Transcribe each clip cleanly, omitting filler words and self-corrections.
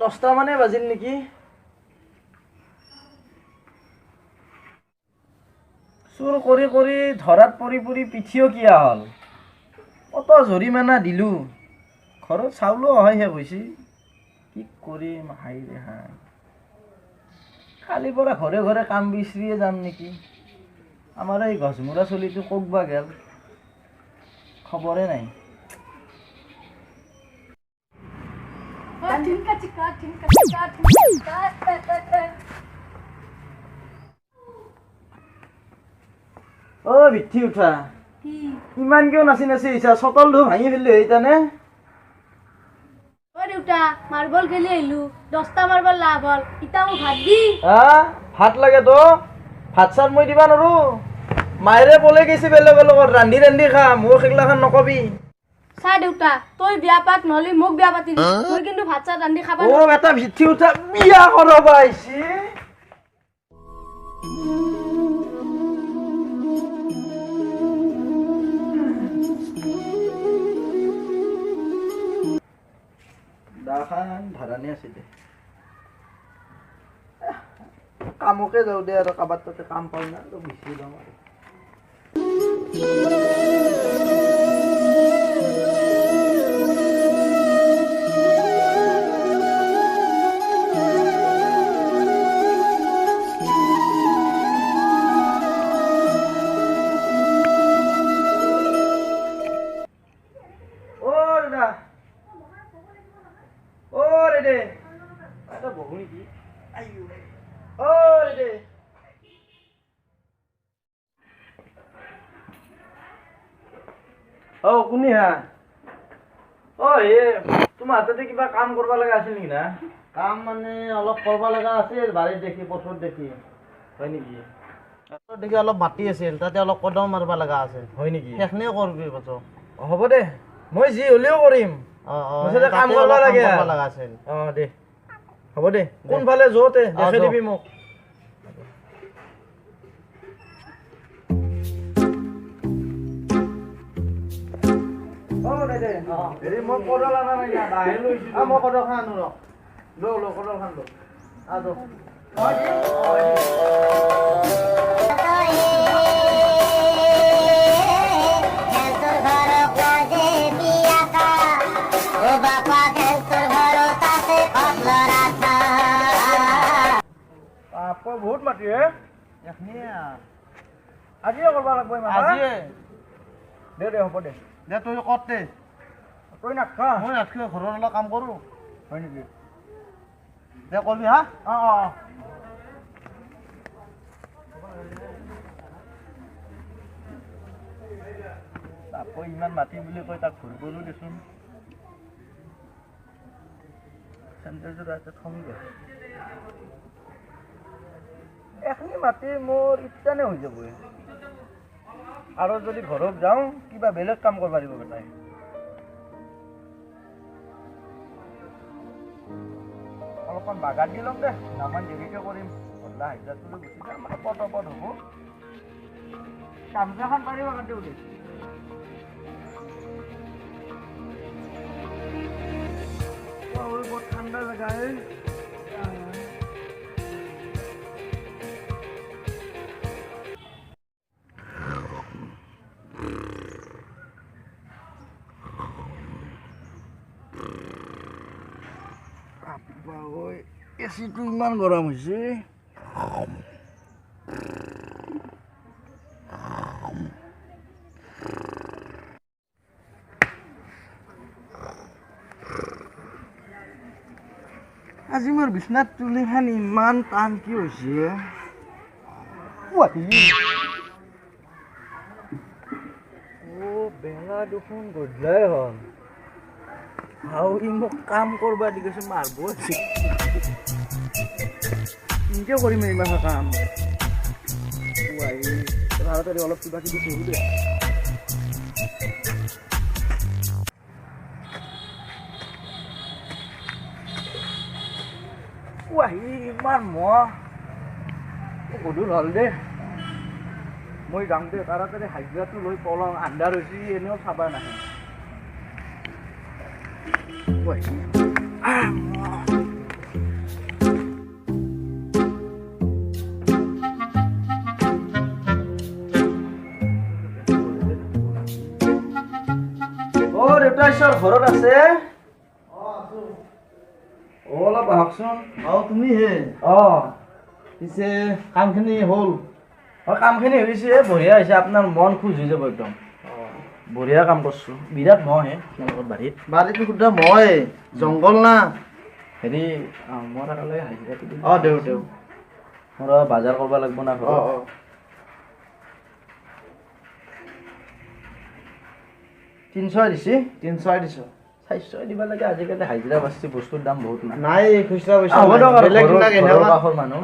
দহটা মানে বাজিল নেকি? চুৰ কৰি কৰি ধৰাত পৰি পৰি পিঠিও কিয়া হ'ল। কত জৰিমনা দিলোঁ, ঘৰত চাউলো হয় শেষ হৈছে। কি কৰিম হাই ৰে হাই। কালিৰ পৰা ঘৰে ঘৰে কাম বিচাৰিয়ে যাম নেকি। আমাৰ এই গছমূৰা চলিটো ক'ত বা গেল, খবৰে নাই। অ ভিঠি উঠা, ইমান কিয় নাচি নাচি আহিছা? চটল ধু ভাঙি ফেলি আহিছানে? অ দেউতা, মাৰ্বল খেলি আহিলো, 10টা মাৰ্বল লাভ হল। ইটা মোক ভাত দি। ভাত লাগে তো? ভাত চাত মই দিবা নোৱাৰো। মায়েৰে পলাই গৈছে বেলেগৰ লগত, ৰান্ধি ৰান্ধি খা, মোৰ সেইগিলাখান নকবি। চা দেউতা, তই বিয়া পাত নহলে মোক বিয়া পাতি দি। মই কিন্তু ভাত চাত ৰান্ধি খাবা অ এটা ভিঠি উঠা বিয়া কৰাব আহিছে। দাখান ধাৰানি আছে দে, কামকে যাওঁ দে আৰু কাবাৰ তাতে কাম পাওঁ না গুচি যাওঁ আৰু। বহু নেকি? কোনি হা? তোমাৰ হাততে কিবা কাম কৰিব লগা আছিল নেকি না? কাম মানে অলপ কৰিব লগা আছিল, বাৰীত দেখি পথৰত দেখি। হয় নেকি? পথৰত দেখি অলপ মাটি আছিল, তাতে অলপ কদম মাৰিব লগা আছে। হয় নেকি? সেইখিনিয়ে কৰবি পাছত। হ'ব দে, মই যি হ'লেও কৰিম। কাম কৰিব লাগে আছিল। দে হ'ব দে, কোনফালে যতে দেখাই দিবি মোক। মই কদল আনা নাই না, দাহে লৈছো। মই কদল খান আনো ৰ, কদল খান ল। বহুত মাটি হে, আজিয়ে কৰিব লাগিব ইমান। আজিয়ে দে দে হ'ব দে। দে তই কত দে, তই নাখা মই নাথাকিলে ঘৰৰ অলপ কাম কৰোঁ। হয় নেকি? দে কৰবি হা। আকৌ ইমান মাটি বুলি কৈ তাক ঘূৰি গ'লো দেচোন। চেণ্টাৰযোৰ আছে থমি গ'ল। এখিনি মাটি মোৰ ইটানে হৈ যাব। আৰু যদি ঘৰত যাওঁ কিবা বেলেগ কাম কৰিব দিব বেটাই। অলপমান বাগান দি ল'ম দে, নামান দেৰিকে কৰিম। গধূলা হাজিৰাটো লৈ গুচি যাম, মানে পদ হ'ব। গামোচাখন পাৰিব কাটি উঠি। বহুত ঠাণ্ডা জেগা হে। এচিটো ইমান গৰম হৈছে। আজি মোৰ বিছনাত তুলিখান ইমান টান কি হৈছে? বেলা দেখোন গধূলাই হ'ল। হাও ই মোক কাম কৰবা দি গৈছে, মাৰব। কিনকে কৰিম ইমান কাম তাড়াতাড়ি অলপ কিবা কিবি কৰো দে ইমান গধুৰ হ'ল দে মই যাম দে তাড়াতাড়ি হাজিৰাটো লৈ পলাওঁ আন্ধাৰ হৈছে এনেও চাবা নাহে দেউতা ঈশ্বৰ ঘৰত আছে অলপ আহকচোন তুমি হে পিছে কামখিনি হ'ল কামখিনি হৈছে বঢ়িয়া হৈছে আপোনাৰ মন খোজ হৈ যাব একদম বঢ়িয়া কাম কৰছো বিৰাট মহ হে তোমালোকৰ বাৰীটো শুদ্ধ মহ জংঘল না হেৰি মই তালৈ হাজিৰাটো দিম দেউ মোৰ বজাৰ কৰিব লাগিব না ঘৰত 300 দিছি 300 দিছো 400 দিবা লাগে আজিকালি হাজিৰা বাছি বস্তুৰ দাম বহুত নাই খুচৰা পইচা হ'ব দক বেলেগ কিনা কেনেবা কাখৰ মানুহ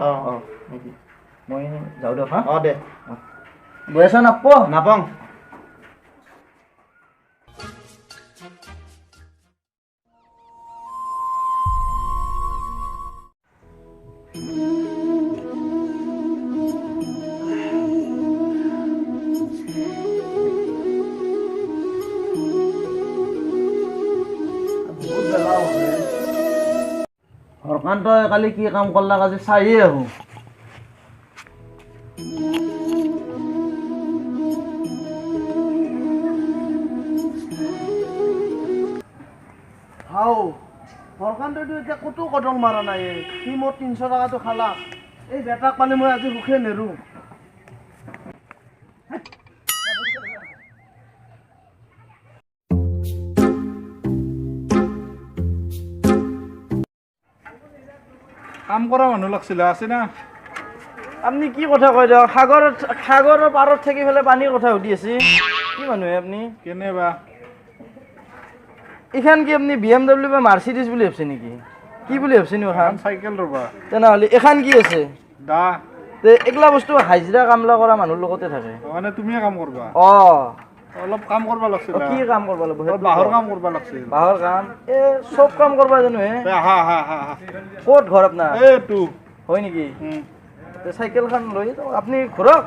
মই যাও দক দে গৈ আছ নাপাওঁ হৰকান্ত কালি কি কাম কৰলাক আজি চাইয়ে আহো হৰকান্তটো এতিয়া ক'তো কটল মাৰা নাই সি মোৰ 300 টকাটো খালা এই বেটাক পালে মই আজি সুখে নেৰো কাম কৰা মানুহ লাগছিলে আছে না আপুনি কি কথা কয় দিয়ক সাগৰৰ পাৰত থাকি পেলাই পানীৰ কথা সুধি আছে কি মানুহে আপুনি কেনেবা এইখান কি আপুনি BMW বা মাৰ্চিডিজ বুলি ভাবছে নেকি কি বুলি ভাবছে নি এখন চাইকেল ৰবা তেনেহ'লে এইখান কি আছে দা তে এইগিলা বস্তু হাজিৰা কামলা কৰা মানুহৰ লগতে থাকে মানে তুমিয়ে কাম কৰবা অলপ কাম কৰবা লাগছিল কি কাম কৰবা লাগিব বাহৰ কাম কৰবা লাগছিল বাহৰ কাম চব কাম কৰবা জানো হা ক'ত ঘৰ আপোনাৰ এইটো হয় নেকি চাইকেলখন লৈ আপুনি ঘূৰক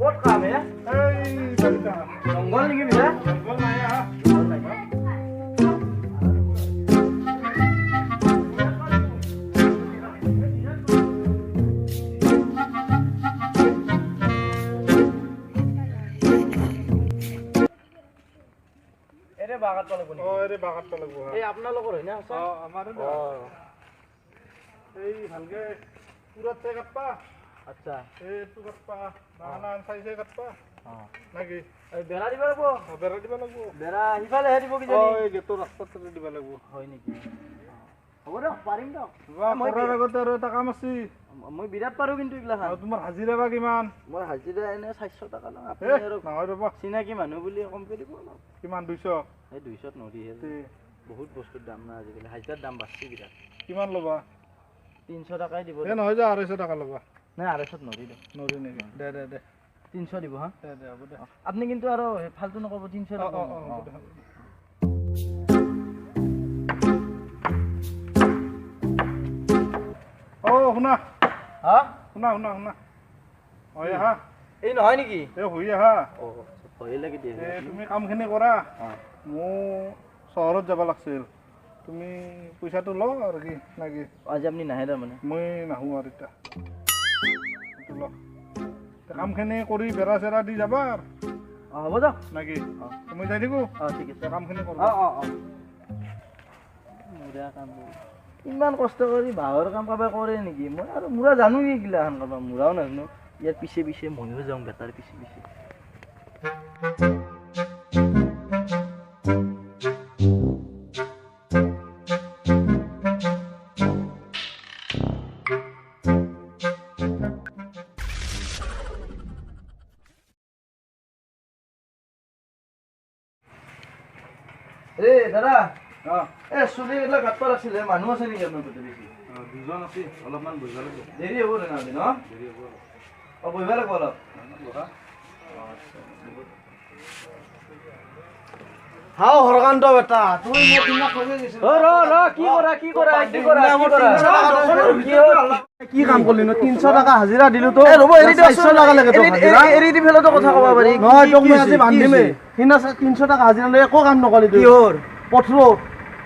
ক'ত কাম জংঘল নেকি আপোনালোকৰ হয় না এই ভালকে পুৰত কাটপা আচ্ছা এইটো কাটপা নানা চাইছে কাটপা নাকি বেৰা দিব লাগিব বেৰা দিব লাগিব বেৰা সিফালেহে দিব কিজানি এই গেটৰ ৰাস্তাতে দিব লাগিব হয় নেকি হ'ব দিয়ক পাৰিম দিয়ক কৰাৰ আগতে আৰু এটা কাম আছে মই বিৰাট পাৰোঁ কিন্তু এইগিলাখান তোমাৰ হাজিৰা বা কিমান মই হাজিৰা এনে 400 টকা লওঁ আপুনি আৰু নহয় ৰ'বা চিনাকি মানুহ বুলি কমকৈ দিব অলপ কিমান 200 এই 200ত নদীহে বহুত বস্তুৰ দাম না আজিকালি হাজিৰাৰ দাম বাঢ়ছে বিৰাট কিমান ল'বা 300 টকাই দিব নহয় যে 250 টকা ল'বা নাই 250ত নদী দিয়ক নদী নেকি দে 300 দিব হা দে হ'ব দে আপুনি কিন্তু আৰু ফাল্টু নক'ব 300 টকা শুনা হা শুনা শুনা শুনা হয় আহা এই নহয় নেকি এই হৈ আহা ভয়ে লাগি দিয়ে তুমি কামখিনি কৰা মোৰ চহৰত যাব লাগছিল তুমি পইচাটো ল আৰু কি নাকি আজি আপুনি নাহে তাৰমানে মই নাহোঁ আৰু এতিয়া ল কামখিনি কৰি বেৰা চেৰা দি যাবা আৰু হ'ব দিয়ক নাকি তুমি যাই থাকো ঠিক আছে কামখিনি কৰা কাম ইমান কষ্ট কৰি বাঁহৰ কাম কাৰোবাৰ কৰে নেকি মই আৰু মোৰা জানো কি গিলাখান কাৰোবাৰ মোৰাও নাজানো ইয়াৰ পিছে পিছে ময়ো যাওঁ বেটাৰ পিছে পিছে এ দাদা অঁ এ চুলিবিলাক কাটব লাগিছিলে মানুহ আছে নেকি আপোনাৰ তাতে বেছি দুজন আছে অলপমান বহিব লাগিব দেৰি হ'ব তেনেহ'লে ন দেৰি হ'ব অঁ বহিব লাগিব অলপ বহা হাও হৰকান্ত বেটা তুমি মোক কিনা কৈ গৈছিল কি কাম কৰিলি ন 300 টকা হাজিৰা দিলো তো ৰ'ব এৰি দিয়ক 400 টকা লাগে তো হাজিৰা এৰি দি ফেলেতো কথা ক'ব পাৰি নহয় তোক মই আজি বান্ধিমে সিনা 300 টকা হাজিৰা লৈ একো কাম নকলি তুই কিহৰ পথৰত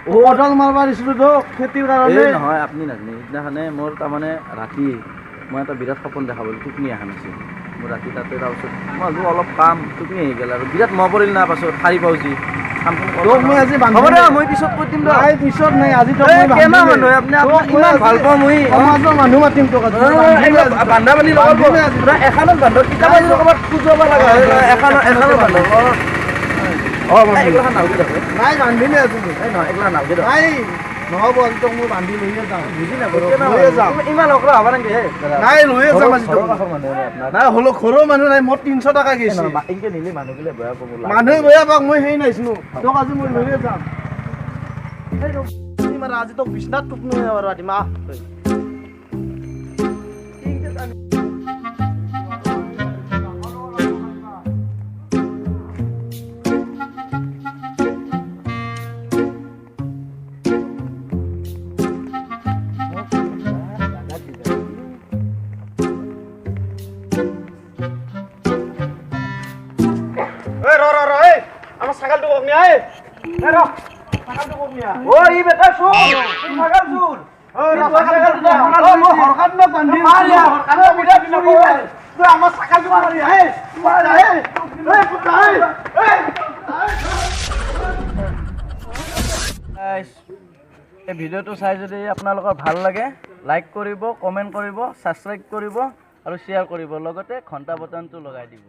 পথল মাৰবা দিছিলো তো খেতিৰ কাৰণে নহয় আপুনি নাজানে সিদিনাখনে মোৰ তাৰমানে ৰাতি মই এটা বিৰাট সপোন দেখা পালোঁ টোপনি অহা নাছিল মোৰ ৰাতি তাতে তাৰপিছত মই ভাবিলোঁ অলপ কাম টোপনি আহি গ'ল আৰু বিৰাট মহ পৰিল না পাছত শাৰী পাওঁ যি তোক মই আজি হ'ব বান্ধিম দে মই পিছত কৈ দিম দে নাই পিছত নাই আজি তোক মই কেনা বান্ধিম মানুহ আপুনি আপোনাক ইমান ভাল পাওঁ মই সমাজৰ মানুহ মাতিম তোক আজি বান্ধিমে আজি তোক। বান্ধা বান্ধি লগাব বান্ধিমে আজি তোক। এখনত বান্ধ কিতাপ আজি ক'ৰবাত খুজাব লগা হয় এখনত বান্ধ এইগিলাখান নালগে দেখোন নাই বান্ধিমে আজি তোক। এই নহয় এইগিলাখান নালগে দেখোন নাই নহ'ব আজি তোক মই বান্ধি লৈয়ে যাম বুজি নাপালোঁ লৈয়ে যাম ইমান অকৰা হ'ব নেকি হে নাই লৈয়ে যাম আজি তোক নাই হলো ঘৰৰ মানুহ নাই মোৰ 300 টকা গৈছে এনেকে নিলে মানুহবিলাক বেয়া পাব মানুহে বেয়া পাক মই সেই নাইছিলো তোক আজি মই লৈয়ে যাম আজি তোক বিছনাত টোপনি আৰু ৰাতি মাহ আমার ছাগলটো কক নিয়া এ র ছাগলটো কক নিয়া ও ই বেটা শুন তুই ছাগল শুন ও হরকাত না বান্ধি মারিয়া হরকাত না বিটা বিনা তুই আমার ছাগলটো মারি এ মার এ পুত্রা এই ভিডিঅ'টো চাই যদি আপোনালোকৰ ভাল লাগে লাইক কৰিব কমেণ্ট কৰিব ছাবস্ক্ৰাইব কৰিব আৰু শ্বেয়াৰ কৰিব লগতে ঘণ্টা বটনটো লগাই দিব